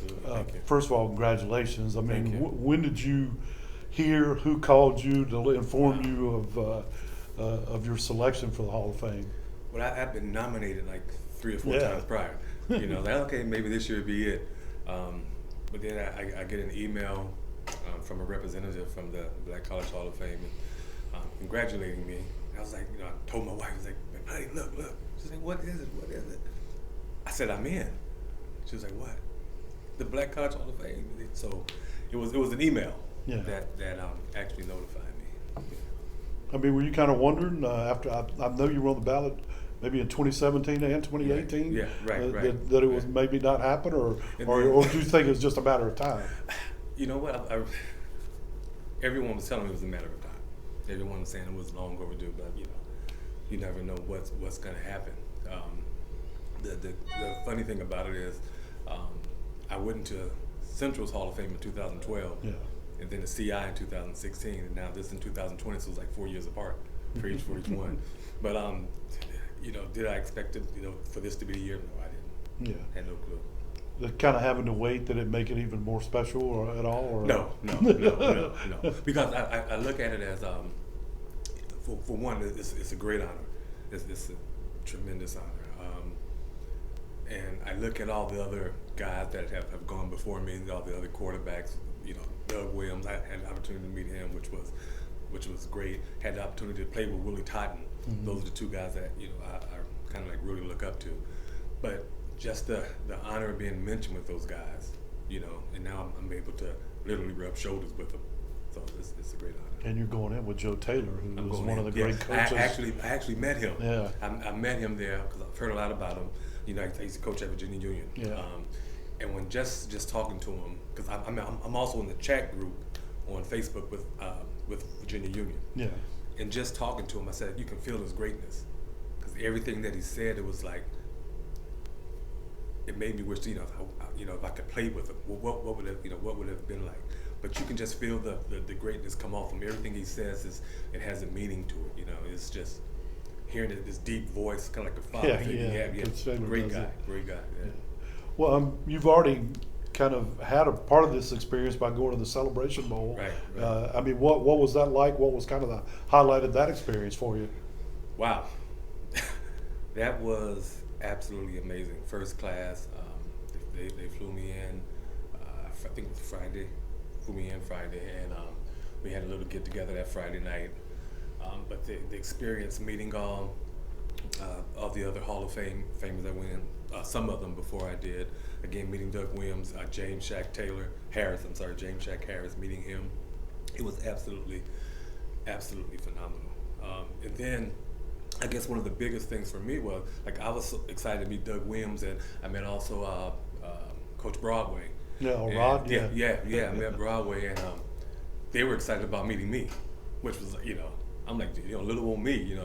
Absolutely. Thank you. First of all, congratulations. I Thank mean, you. when did you hear? Who called you to inform Wow. you of your selection for the Hall of Fame? Well, I've been nominated like 3 or 4 Yeah. times prior. Like, okay, maybe this year would be it. Um, but then I get an email from a representative from the Black College Hall of Fame congratulating me. I was like, I told my wife, I was like, hey, look. She's like, what is it? What is it? I said, I'm in. She was like, what? The Black College Hall of Fame. So it was an email Yeah. that actually notified me. I mean, were you kind of wondering after I know you were on the ballot maybe in 2017 and 2018? Yeah, right. That it was Right. maybe not happen, or And or then- do you think it was just a matter of time? You know what? Everyone was telling me it was a matter of time. Everyone was saying it was long overdue, but you never know what's going to happen. The funny thing about it is, I went to Central's Hall of Fame in 2012, Yeah. and then the CI in 2016, and now this in 2020. So it was like 4 years apart for each one. But did I expect it? For this to be the year? No, I didn't. Yeah. Had no clue. Kind of having to wait, did it make it even more special or at all? Or? No. Because I look at it as, for one, it's a great honor. It's a tremendous honor. And I look at all the other guys that have gone before me, and all the other quarterbacks. Doug Williams. I had an opportunity to meet him, which was great. Had the opportunity to play with Willie Totten. Mm-hmm. Those are the two guys that I kind of like really look up to. But just the honor of being mentioned with those guys, and now I'm able to literally rub shoulders with them. So it's a great honor. And you're going in with Joe Taylor, who I'm was going one in. of the great Yeah, coaches. I actually met him. Yeah. I met him there because I've heard a lot about him. I used to coach at Virginia Union. Yeah. And when just talking to him, because I'm also in the chat group on Facebook with Virginia Union. Yeah. And just talking to him, I said, you can feel his greatness, because everything that he said, it was like, it made me wish, if I could play with him, what would it have been like? But you can just feel the greatness come off him. Everything he says it has a meaning to it. It's just hearing this deep voice, kind of like a father figure. Coach Taylor Great does guy, it. great guy. Yeah. Well, you've already kind of had a part of this experience by going to the Celebration Bowl. Right. I mean, what was that like? What was kind of the highlight of that experience for you? Wow, that was absolutely amazing. First class. They flew me in. I think it was Friday. Flew me in Friday, and we had a little get together that Friday night. But the experience meeting all the other Hall of Fame famers that went in, some of them before I did. Again, meeting Doug Williams, James Shack Harris, meeting him. It was absolutely phenomenal. And then I guess one of the biggest things for me was, like, I was so excited to meet Doug Williams, and I met also Coach Broadway. Yeah, And Rod. I met Broadway, and they were excited about meeting me, which was, I'm like, little old me,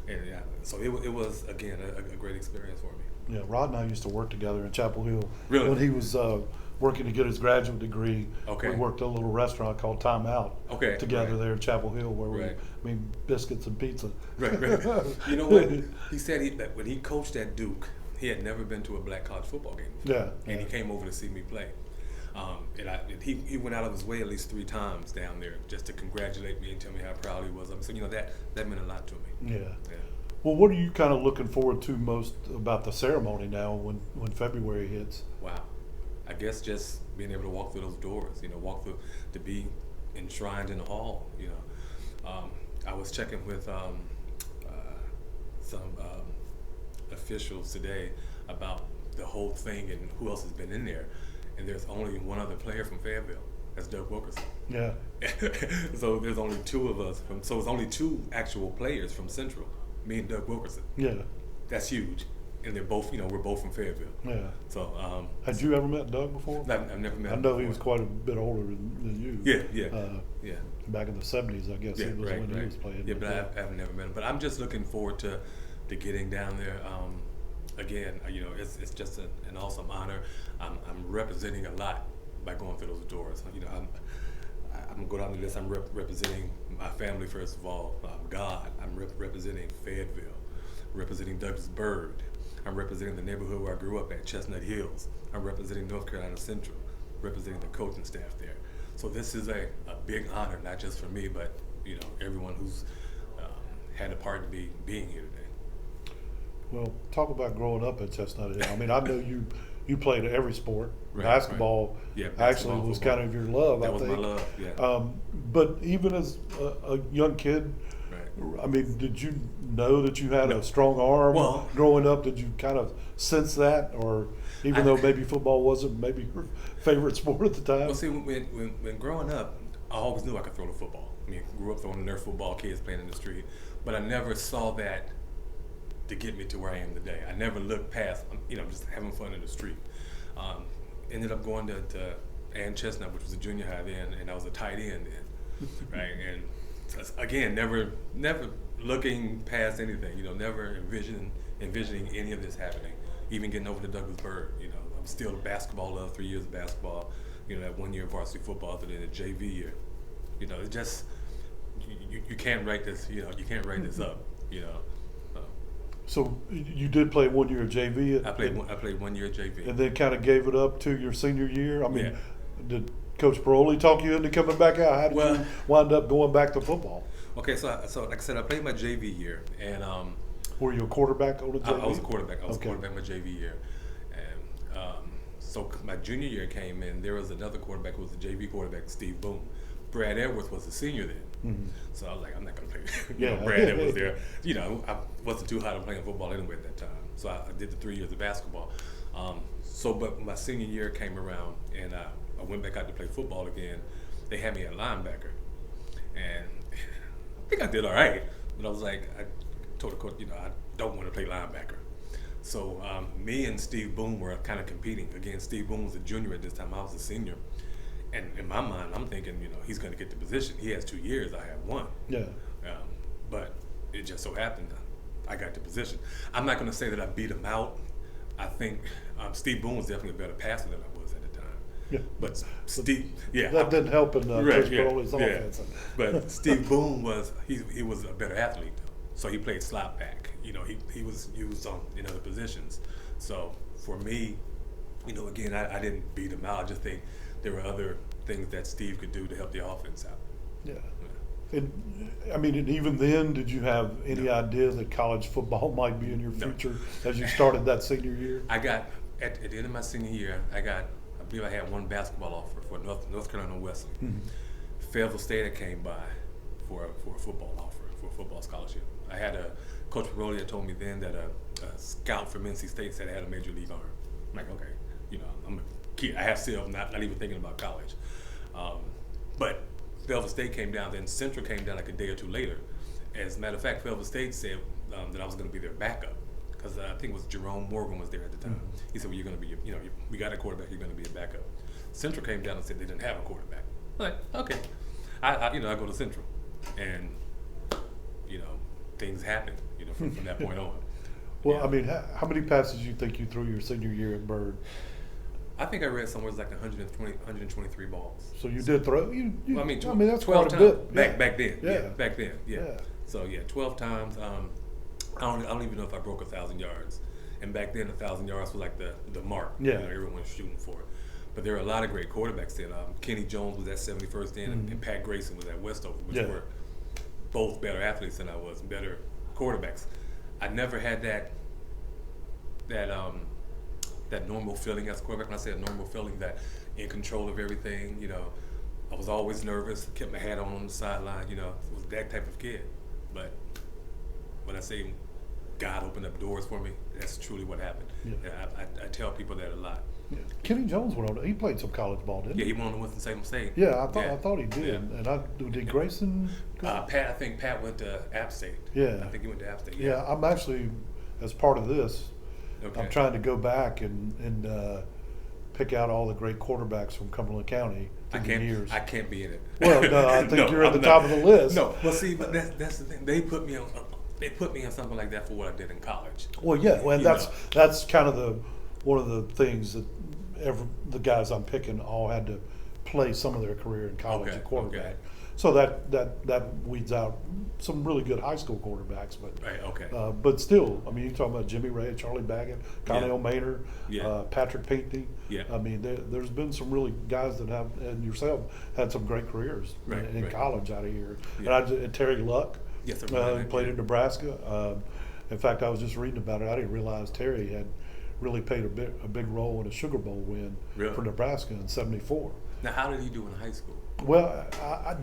and so it was again a great experience for me. Yeah, Rod and I used to work together in Chapel Hill. Really? When he was working to get his graduate degree, Okay. we worked at a little restaurant called Time Out Okay, together right. there in Chapel Hill, where Right. we made biscuits and pizza. Right. You know what? He said that when he coached at Duke, he had never been to a black college football game before. Yeah. And he came over to see me play. And he went out of his way at least 3 times down there just to congratulate me and tell me how proud he was of me. So that meant a lot to me. Yeah. Yeah. Well, what are you kind of looking forward to most about the ceremony now when February hits? Wow. I guess just being able to walk through those doors, walk through, to be enshrined in the hall, I was checking with some officials today about the whole thing and who else has been in there, and there's only one other player from Fayetteville. That's Doug Wilkerson. Yeah. So there's only 2 of us so it's only 2 actual players from Central, me and Doug Wilkerson. Yeah. That's huge. And they're both, we're both from Fayetteville. Yeah. So Had you ever met Doug before? I've never met I him know before. he was quite a bit older than you. Yeah. Back in the 70s, I guess Yeah, it was right. when he was playing. Yeah, but I've never met him. But I'm just looking forward to getting down there. Again, it's just an awesome honor. I'm representing a lot by going through those doors. I'm gonna go down the list. I'm representing my family first of all. God. I'm representing Fayetteville, representing Douglas Byrd, I'm representing the neighborhood where I grew up at, Chestnut Hills. I'm representing North Carolina Central, representing the coaching staff there. So this is a big honor, not just for me, but everyone who's had a part in being here today. Well, talk about growing up at Chestnut Hill. I mean, I know you played every sport. Right, basketball, right. Yeah, actually basketball, was football. kind of your love. That I was think. my love. Yeah. But even as a young kid, Right. I mean, did you know that you had No. a strong arm Well- growing up? Did you kind of sense that, or even though maybe football wasn't maybe your favorite sport at the time? Well, see, when growing up, I always knew I could throw the football. I mean, grew up throwing Nerf football, kids playing in the street, but I never saw that to get me to where I am today. I never looked past, just having fun in the street. Ended up going to Ann Chestnut, which was a junior high then, and I was a tight end then, right? And again, never looking past anything, never envisioning any of this happening. Even getting over to Douglasburg, I'm still a basketball love, 3 years of basketball, that 1 year of varsity football other than a JV year. It just, you can't write this, you can't write this up, So you did play 1 year of JV. I played 1 year JV. And then kind of gave it up to your senior year. I mean, Yeah. did Coach Paroli talk you into coming back out? How did you wind up going back to football? Okay, so like I said, I played my JV year, and Were you a quarterback on the JV? I was a quarterback. I was Okay. a quarterback my JV year, and so my junior year came in. There was another quarterback who was a JV quarterback, Steve Boone. Brad Edwards was a senior then, so I was like, I'm not gonna play. Yeah. Brad Edwards there. I wasn't too hot on playing football anyway at that time, so I did the 3 years of basketball. But my senior year came around, and I went back out to play football again. They had me at linebacker, and I think I did all right. But I was like, I told the coach, I don't want to play linebacker. So me and Steve Boone were kind of competing. Again, Steve Boone was a junior at this time. I was a senior. And in my mind, I'm thinking, he's going to get the position. He has 2 years. I have 1. Yeah. But it just so happened I got the position. I'm not going to say that I beat him out. I think Steve Boone was definitely a better passer than I was at the time. Yeah. But Steve, That didn't help in Coach Paroli's yeah. offense. But Steve Boone he was a better athlete, though. So he played slot back. He was used in other positions. So for me, again, I didn't beat him out. I just think there were other things that Steve could do to help the offense out. Yeah. And I mean, and even then, did you have any idea that college football might be in your future as you started that senior year? I got at the end of my senior year, I believe I had 1 basketball offer for North Carolina Wesleyan. Mm-hmm. Fayetteville State came by for a football offer, for a football scholarship. I had Coach Paroli had told me then that a scout from NC State said I had a major league arm. I'm like, okay, I'm a kid. I have still not even thinking about college. But Fayetteville State came down, then Central came down like a day or 2 later. As a matter of fact, Fayetteville State said that I was going to be their backup, because I think it was Jerome Morgan was there at the time. Mm-hmm. He said, well, you're going to be, we got a quarterback, you're going to be a backup. Central came down and said they didn't have a quarterback. I'm like, okay. I go to Central, and things happen, from that point on. Well, Yeah. I mean, how many passes you think you threw your senior year at Byrd? I think I read somewhere it's like 123 balls. So you did throw. Well, I mean, that's 12 quite a times bit. back then. Yeah. Back then. Yeah. Yeah. So 12 times. I don't even know if I broke 1,000 yards. And back then, 1,000 yards was like the mark. Yeah. Everyone was shooting for it. But there were a lot of great quarterbacks then. Kenny Jones was at 71st then, and Pat Grayson was at Westover, which Yeah. were both better athletes than I was, better quarterbacks. I never had that normal feeling as a quarterback. When I say a normal feeling, that in control of everything, I was always nervous, kept my hat on the sideline, was that type of kid. But when I say God opened up doors for me, that's truly what happened. Yeah. And I tell people that a lot. Yeah. Kenny Jones went on. He played some college ball, didn't Yeah, he? he won on Winston-Salem State. Yeah, I thought he did. Yeah. And did Grayson go? I think Pat went to App State. Yeah. I think he went to App State. Yeah, I'm actually, as part of this, Okay. I'm trying to go back and pick out all the great quarterbacks from Cumberland County through the years. I can't be in it. Well, no, I think No, you're at the I'm top not. of the list. No, well, see, but that's the thing. They put me on something like that for what I did in college. Well, yeah, well, You that's kind of one of the things that the guys I'm picking all had to play some of their career in college Okay, at quarterback. okay. So that weeds out some really good high school quarterbacks, but Right. Okay. but still, I mean, you're talking about Jimmy Ray, Charlie Baggett, Connell Maynard, Yeah. Patrick Pinckney. Yeah. I mean, there's been some really guys that have, and yourself had some great careers Right, in right. college out of here. Yeah. And Terry Luck, Yes, I remember that, played yeah. in Nebraska. In fact, I was just reading about it. I didn't realize Terry had really played a big role in a Sugar Bowl win Really? for Nebraska in '74. Now, how did he do in high school? Well,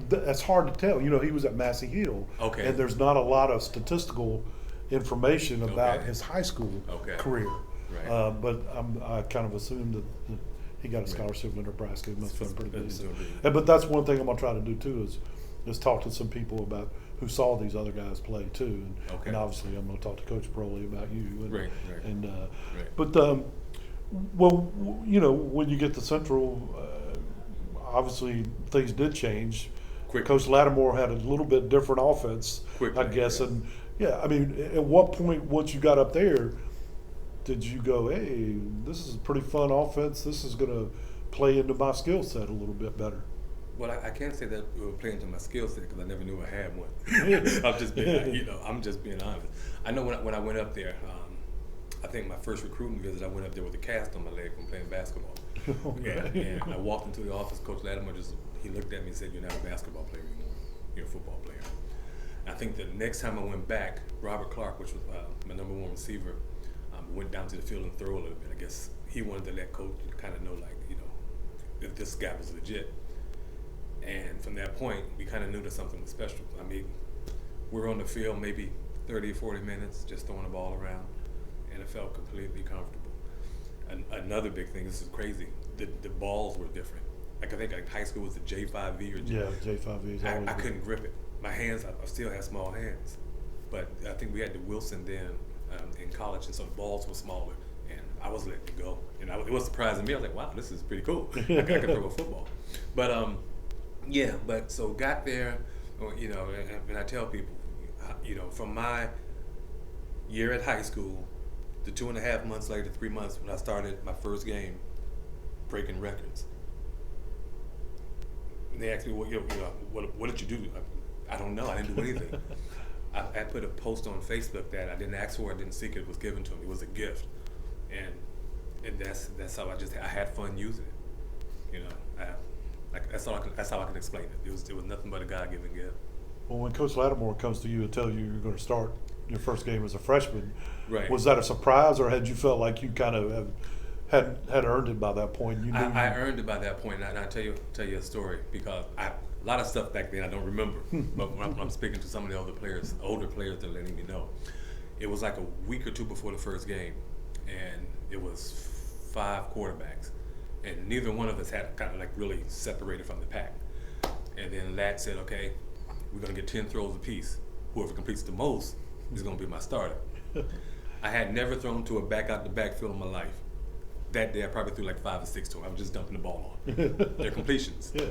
that's hard to tell. You know, he was at Massey Hill, Okay. and there's not a lot of statistical information about Okay. his high school Okay. career. Right. But I kind of assumed that he got a Right. scholarship in Nebraska. It must have been pretty That's decent. good. But that's one thing I'm gonna try to do too is talk to some people about who saw these other guys play too, and, Okay. and obviously I'm gonna talk to Coach Broley about you. And, Right, right. And Right. but well, you know, when you get to Central, obviously things did change. Quick. Coach Lattimore had a little bit different offense, Quickly, I guess, yeah. and yeah, I mean, at what point once you got up there, did you go, hey, this is a pretty fun offense. This is going to play into my skill set a little bit better. Well, I can't say that we were playing to my skill set because I never knew I had one. I'm just being, I'm just being honest. I know when I went up there, I think my first recruiting visit, I went up there with a cast on my leg from playing basketball. Yeah, and I walked into the office. Coach Lattimore he looked at me and said, "You're not a basketball player anymore. You're a football player." And I think the next time I went back, Robert Clark, which was my number one receiver, went down to the field and threw a little bit. I guess he wanted to let Coach kind of know, like, if this guy was legit. And from that point, we kind of knew that something was special. I mean, we were on the field maybe 30 or 40 minutes just throwing the ball around, and it felt completely comfortable. And another big thing, this is crazy, the balls were different. Like I think like high school was the J5V or Yeah, J5V is always I good. couldn't grip it. My hands, I still had small hands. But I think we had the Wilson then in college, and so the balls were smaller, and I was letting it go. And it was surprising me. I was like, wow, this is pretty cool. I can throw a football. But yeah, but so got there, and I tell people, from my year at high school, the 2.5 months later, 3 months when I started my first game, breaking records. And they asked me, what did you do? I don't know. I didn't do anything. I put a post on Facebook that I didn't ask for, I didn't seek it. It was given to me. It was a gift, and that's how I had fun using it. That's how I can explain it. It was nothing but a God-given gift. Well, when Coach Lattimore comes to you and tells you you're going to start your first game as a freshman, Right. was that a surprise, or had you felt like you kind of had earned it by that point? You knew I earned it by that point, and I'll tell you a story because a lot of stuff back then I don't remember. But when I'm speaking to some of the older players, they're letting me know. It was like a week or two before the first game, and it was 5 quarterbacks, and neither one of us had kind of like really separated from the pack. And then Lat said, "Okay, we're gonna get 10 throws apiece. Whoever completes the most is gonna be my starter." I had never thrown to a back out the backfield in my life. That day I probably threw like 5 or 6 to them. I was just dumping the ball on. They're completions. Yeah.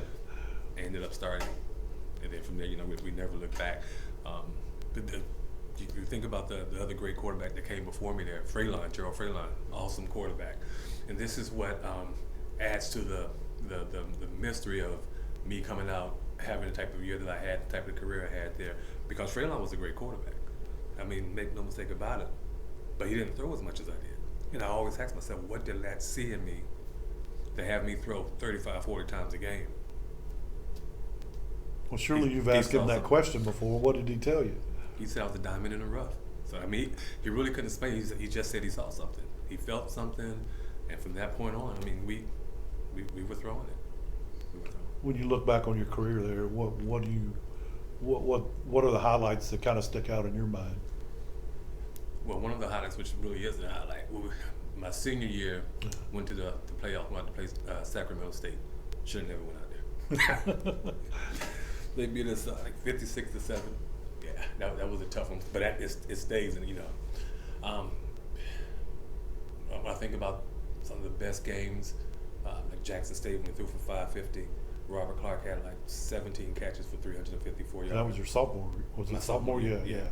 I ended up starting, and then from there, we never looked back. You think about the other great quarterback that came before me there, Gerald Frelon, awesome quarterback, and this is what adds to the mystery of me coming out, having the type of year that I had, the type of career I had there, because Frelon was a great quarterback. I mean, make no mistake about it, but he didn't throw as much as I did. And I always ask myself, what did Lat see in me to have me throw 35, 40 times a game? Well, surely you've He asked him saw that something. question before. What did he tell you? He said I was a diamond in the rough. So, I mean, he really couldn't explain. He just said he saw something. He felt something, and from that point on, I mean, we were throwing it. We were throwing. When you look back on your career there, what are the highlights that kind of stick out in your mind? Well, one of the highlights, which really is a highlight, my senior year, went to the playoff, went to play Sacramento State. Should have never went out there. They beat us like 56-7. Yeah, that was a tough one, but it stays, and I think about some of the best games, like Jackson State when they threw for 550. Robert Clark had like 17 catches for 354 yards. That was your sophomore. Was it My sophomore? year, Yeah.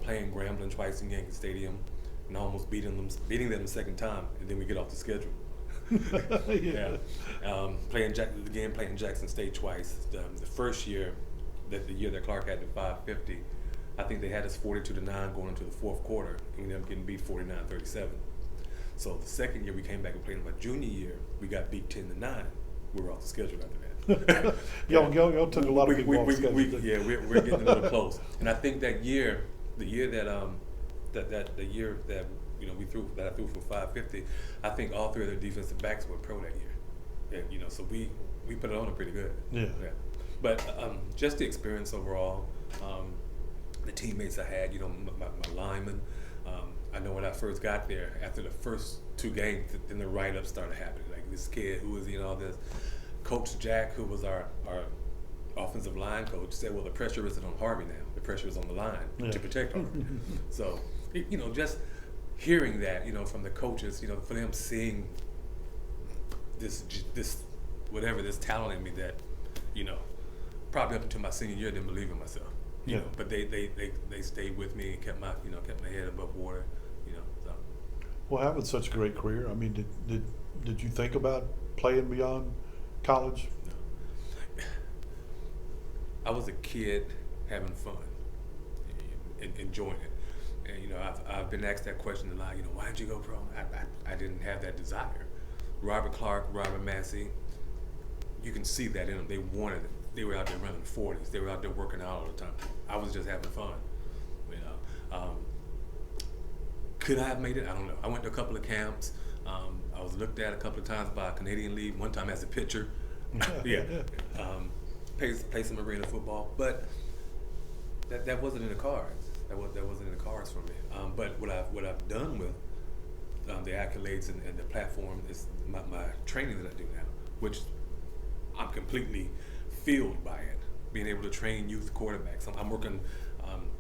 Playing Grambling twice in Yankee Stadium, and almost beating them the second time, and then we get off the schedule. Yeah. Playing Jackson State twice. The first year that the year that Clark had the 550, I think they had us 42-9 going into the fourth quarter, and we ended up getting beat 49-37. So the second year we came back and played in my junior year, we got beat 10-9. We were off the schedule after that. Y'all took a lot of people off the schedule. Yeah, we're getting a little close. And I think that year, the year that the year that I threw for 550, I think all three of their defensive backs were pro that year. And so we put it on pretty good. Yeah. But just the experience overall, the teammates I had, my linemen. I know when I first got there, after the first two games, then the write-up started happening. Like this kid who was, all this. Coach Jack, who was our offensive line coach, said, well, the pressure isn't on Harvey now. The pressure is on the line to protect Harvey. So, just hearing that, from the coaches, for them seeing this talent in me that, probably up until my senior year, I didn't believe in myself. But they stayed with me and kept my head above water. So. Well, having such a great career, I mean, did you think about playing beyond college? No. I was a kid having fun, enjoying it, and I've been asked that question a lot. Why did you go pro? I didn't have that desire. Robert Clark, Robert Massey, you can see that in them. They wanted it. They were out there running 40s. They were out there working out all the time. I was just having fun. Could I have made it? I don't know. I went to a couple of camps. I was looked at a couple of times by a Canadian League. One time as a pitcher. Play some arena football, but that wasn't in the cards. That wasn't in the cards for me. But what I've done with the accolades and the platform is my training that I do now, which I'm completely fueled by it. Being able to train youth quarterbacks. I'm working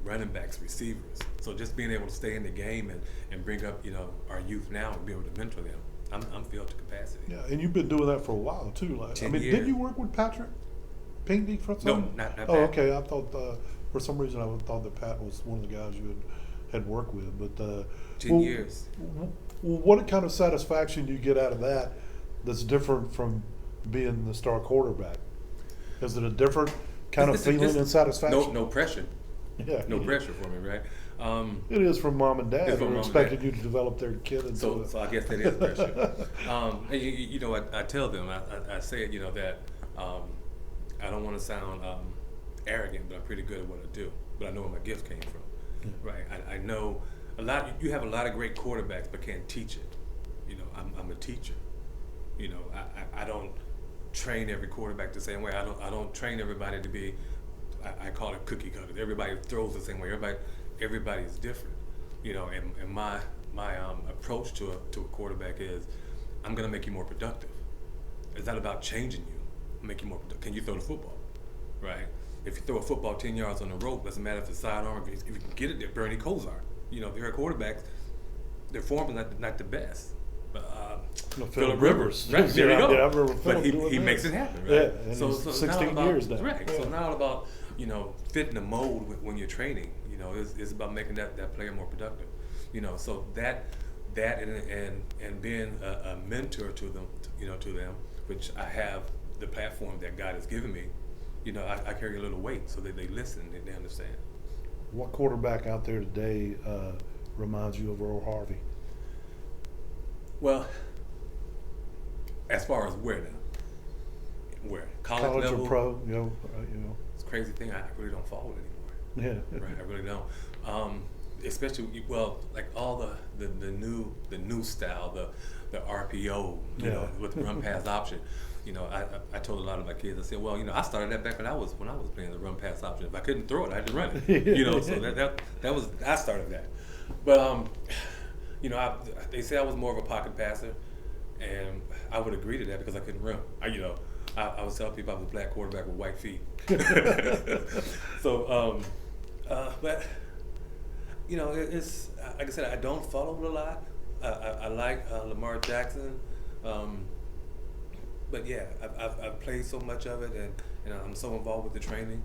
running backs, receivers. So just being able to stay in the game and bring up our youth now and be able to mentor them. I'm filled to capacity. Yeah, and you've been doing that for a while too. 10 years. Didn't you work with Patrick Pinckney for some? No, not Oh, Pat. okay. I thought for some reason I thought that Pat was one of the guys you had worked with. But 10 years. Well, what kind of satisfaction do you get out of that that's different from being the star quarterback? Is it a different kind of feeling and satisfaction? No pressure. Yeah. No pressure for me, right? It is from mom and dad It's who from are mom and expecting dad. you to develop their kid into So it. I guess that is pressure. And I tell them, I say it, that I don't want to sound arrogant, but I'm pretty good at what I do. But I know where my gift came from, right? I know you have a lot of great quarterbacks, but can't teach it. I'm a teacher. I don't train every quarterback the same way. I don't train everybody to be. I call it cookie cutters. Everybody throws the same way. Everybody is different, And my approach to a quarterback is, I'm gonna make you more productive. It's not about changing you. Make you more productive. Can you throw the football, right? If you throw a football 10 yards on the rope, doesn't matter if it's sidearm. If you can get it there, Bernie Kosar. They're quarterbacks. Their form is not the best. Phillip Rivers. Right, there you go. Yeah, I remember but Phillip he doing makes that. it happen, right? Yeah, and so he's it's 16 not about, years now. Right. Yeah. So it's not about fitting the mold when you're training. It's about making that player more productive. So that and being a mentor to them, to them, which I have the platform that God has given me. I carry a little weight so that they listen and they understand. What quarterback out there today reminds you of Earl Harvey? Well, as far as where now? Where? College level? or pro? It's a crazy thing. I really don't follow it anymore. Yeah. Right, I really don't. Especially like all the new style, the RPO, with the run pass option. I told a lot of my kids, I said, well, I started that back when I was playing the run pass option. If I couldn't throw it, I had to run it. So that was I started that. But they say I was more of a pocket passer, and I would agree to that because I couldn't run. I was telling people I was a black quarterback with white feet. So, but it's like I said, I don't follow it a lot. I like Lamar Jackson, but yeah, I've played so much of it, and I'm so involved with the training.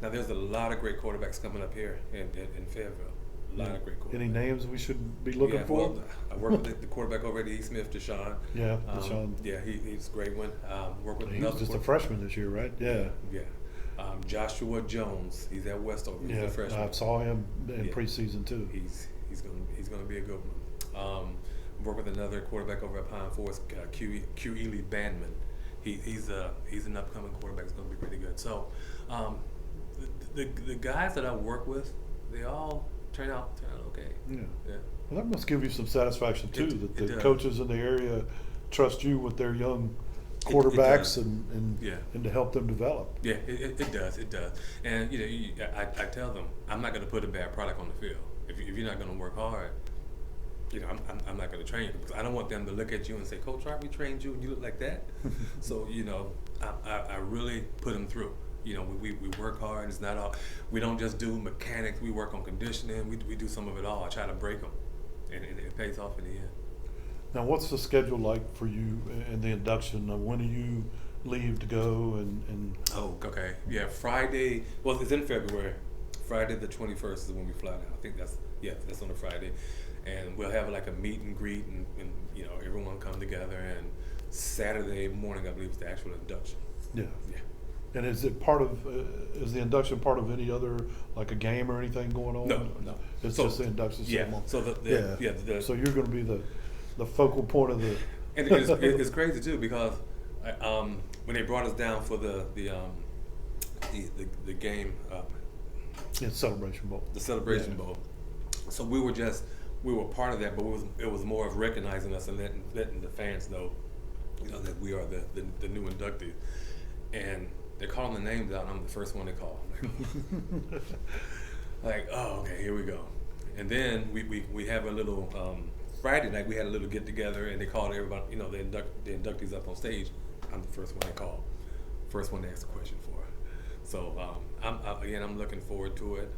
Now there's a lot of great quarterbacks coming up here in Fayetteville. A lot of great quarterbacks. Any names we should be looking for? Well, I work with the quarterback over at E. Smith, Deshaun. Yeah, Deshaun. Yeah, he's a great one. Work with He another was just a freshman this year, right? Yeah. Yeah. Joshua Jones, he's at Westover. He's Yeah, a freshman. I saw him in Yeah. preseason too. He's gonna be a good one. Work with another quarterback over at Pine Forest, Q Ely Bandman. He's an upcoming quarterback. That's gonna be pretty good. So, the guys that I work with, they all turn out okay. Yeah. Yeah. Well, that must give you some satisfaction too, that It the does. coaches in the area trust you with their young It quarterbacks does. and Yeah. and to help them develop. Yeah, it does. It does. And I tell them I'm not going to put a bad product on the field. If you're not going to work hard, I'm not going to train you, because I don't want them to look at you and say, Coach Hart, we trained you and you look like that. So I really put them through. We work hard. It's not all. We don't just do mechanics. We work on conditioning. We do some of it all. I try to break them, and it pays off in the end. Now, what's the schedule like for you in the induction? When do you leave to go and Oh, okay. Yeah, Friday. Well, it's in February. Friday the 21st is when we fly down. I think that's on a Friday, and we'll have like a meet and greet, and everyone come together. And Saturday morning, I believe, is the actual induction. yeah? Yeah. And is it is the induction part of any other, like a game or anything going on? No. It's So, just the induction Yeah. ceremony. So So you're going to be the focal point of the. and it's crazy too, because when they brought us down for the game, It's Celebration Bowl. the Celebration Yeah. Bowl. So we were part of that, but it was more of recognizing us and letting the fans know, that we are the new inductees. And they're calling the names out, and I'm the first one they call. Like, oh, okay, here we go. And then we have a little Friday night. We had a little get together, and they called everybody. The inductees up on stage. I'm the first one they call, first one to ask a question for. So I'm looking forward to it,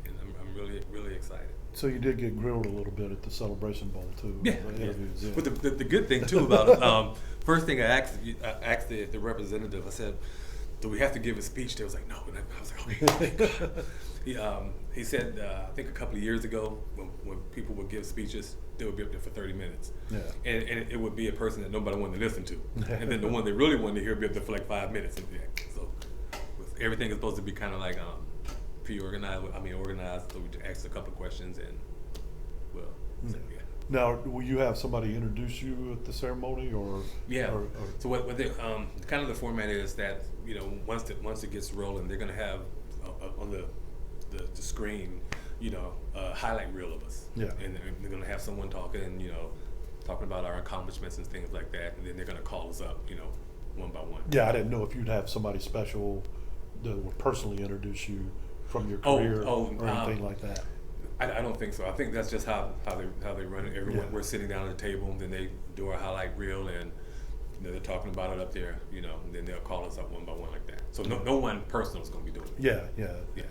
and I'm really excited. So you did get grilled a little bit at the Celebration Bowl too. Yeah, the yeah. interviews, yeah. But the good thing too about it, first thing I asked the representative, I said, "Do we have to give a speech?" They was like, "No." And I was like, "Okay." He said, I think a couple of years ago, when people would give speeches, they would be up there for 30 minutes. Yeah. And it would be a person that nobody wanted to listen to, and then the one they really wanted to hear would be up there for like 5 minutes. And so everything is supposed to be kind of like organized. So we asked a couple of questions, and so, yeah. Now, will you have somebody introduce you at the ceremony, or? Yeah. Or, So what the kind of the format is that once it gets rolling, they're gonna have on the screen, a highlight reel of us. Yeah. And they're gonna have someone talking about our accomplishments and things like that, and then they're gonna call us up, one by one. yeah, I didn't know if you'd have somebody special that would personally introduce you from your career or anything like that. I don't think so. I think that's just how they run it. Everyone, Yeah. we're sitting down at the table, and then they do our highlight reel, and they're talking about it up there, and then they'll call us up one by one like that. So no one personal is going to be doing it. Yeah. Yeah.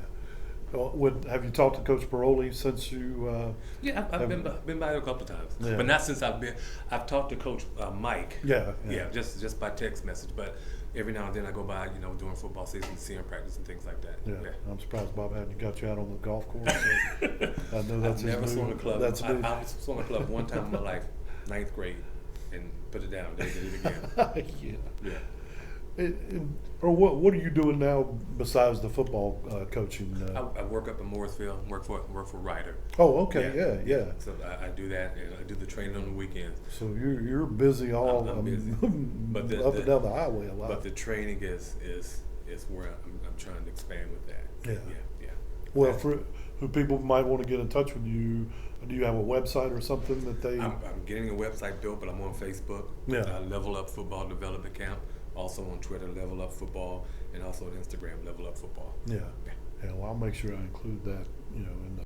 Have you talked to Coach Paroli since you? Yeah, I've been by there a couple of times, Yeah. but not since I've talked to Coach Mike. Yeah. Just by text message. But every now and then I go by, during football season, to see him practice and things like that. Yeah. I'm surprised Bob hadn't got you out on the golf course. I know that's I've never his swung a move. club. That's new. I swung a club one time in my life, 9th grade, and put it down. Then did it again. Yeah. Yeah. Or what are you doing now besides the football coaching? I work up in Morrisville. Work for Ryder. Oh, okay, yeah. So I do that, and I do the training on the weekends. So you're busy all I'm busy. But up and down the highway a lot. But the training is where I'm trying to expand with that. Yeah. Yeah. Well, for who people might want to get in touch with you, do you have a website or something that they? I'm getting a website built, but I'm on Facebook. Yeah. Level Up Football Development Camp. Also on Twitter, Level Up Football, and also on Instagram, Level Up Football. Yeah. Well, I'll make sure I include that, in the